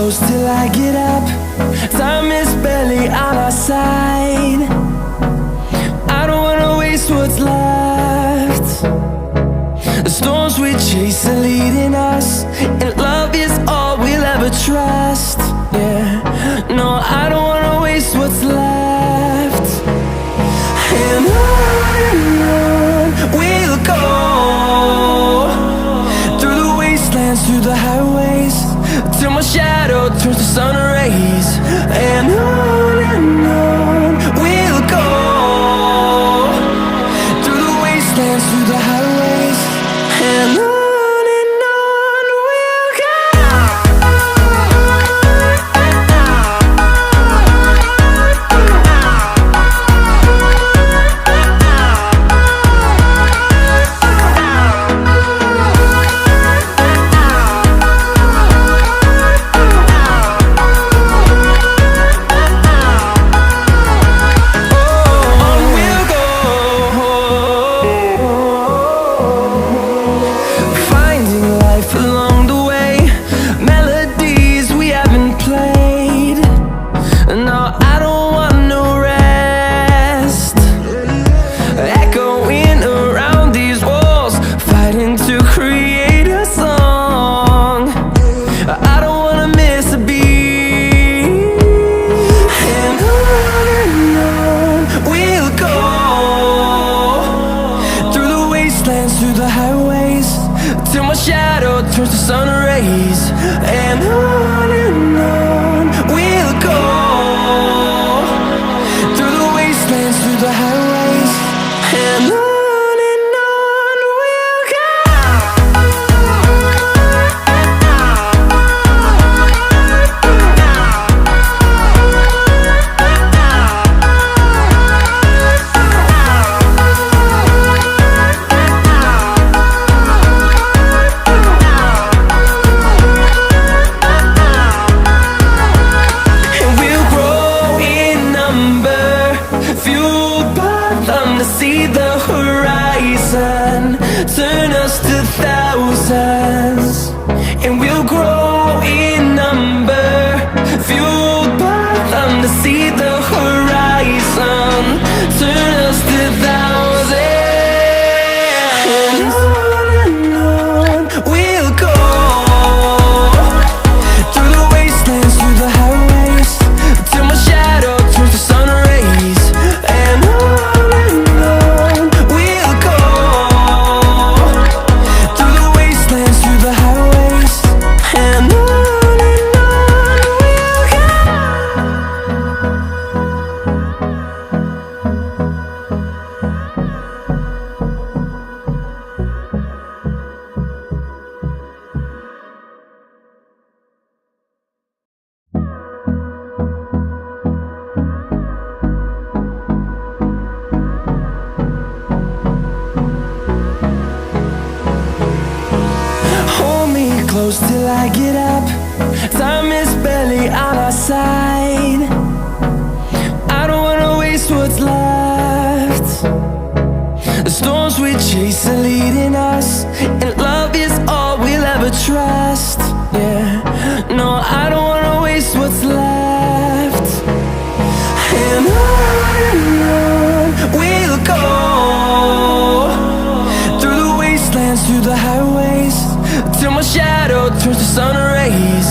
close till I get up. Time is barely on our side. I don't wanna waste what's left. The storms we chase are leading us, and love is all we'll ever trust. Yeah, no, I don't wanna waste what's left. And on we'll go, through the wastelands, through the highways, till my shadow turns to sun rays. And on we'll go, through the wastelands, through the highways, and on we'll go. Through the highways, till my shadow turns to sun rays. And on we'll go, through the wastelands, through the highways, and on we'll go. See the horizon turn us to thousands, and we'll grow in number, fueled by them. To see the horizon turn us to thousands, and on we'll go, through the wastelands, through the highways, till my shadow turns to sun rays. And close till I get up. Time is barely on our side. I don't wanna waste what's left. The storms we chase are leading us, and love is all we'll ever trust. Yeah, no, I don't wanna waste what's left. And on we'll go, through the wastelands, through the highways, till my shadow turns to sun rays.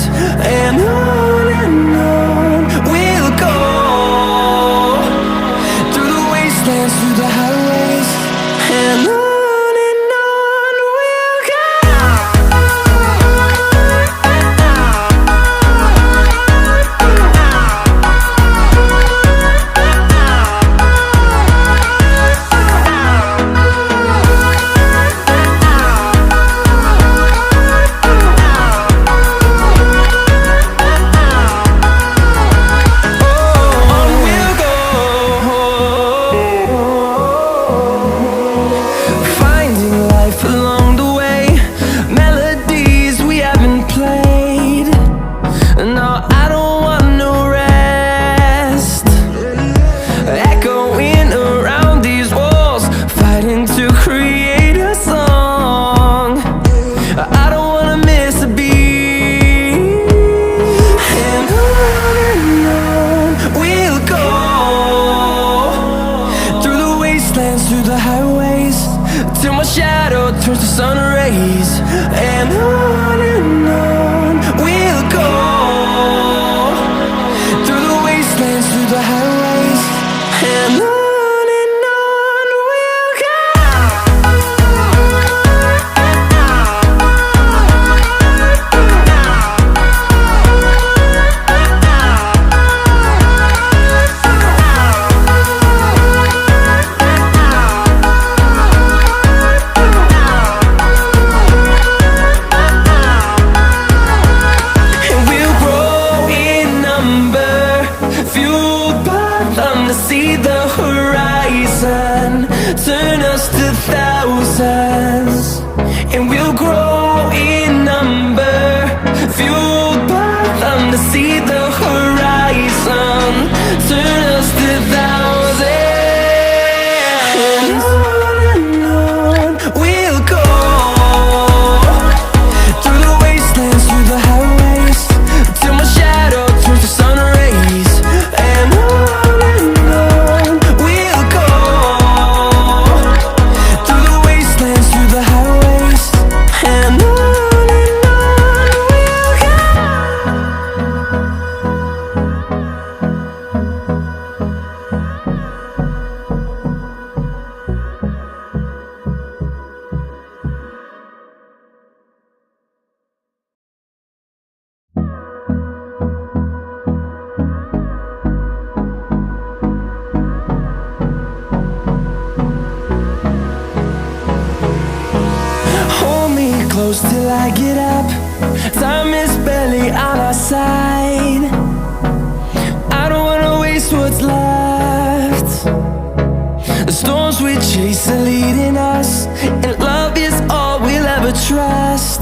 And on we'll go, through the wastelands, through the highways, and on turns to sun rays, and on we'll go, through the wastelands, through the highways, and on we'll go. See the horizon turn us to thousands, and we'll grow in number, fueled by them to see the horizon turn us to thousands, and on we'll go, through the wastelands, through the highways, till my shadow turns to sun rays, and on close till I get up. Time is barely on our side. I don't wanna waste what's left. The storms we chase are leading us, and love is all we'll ever trust.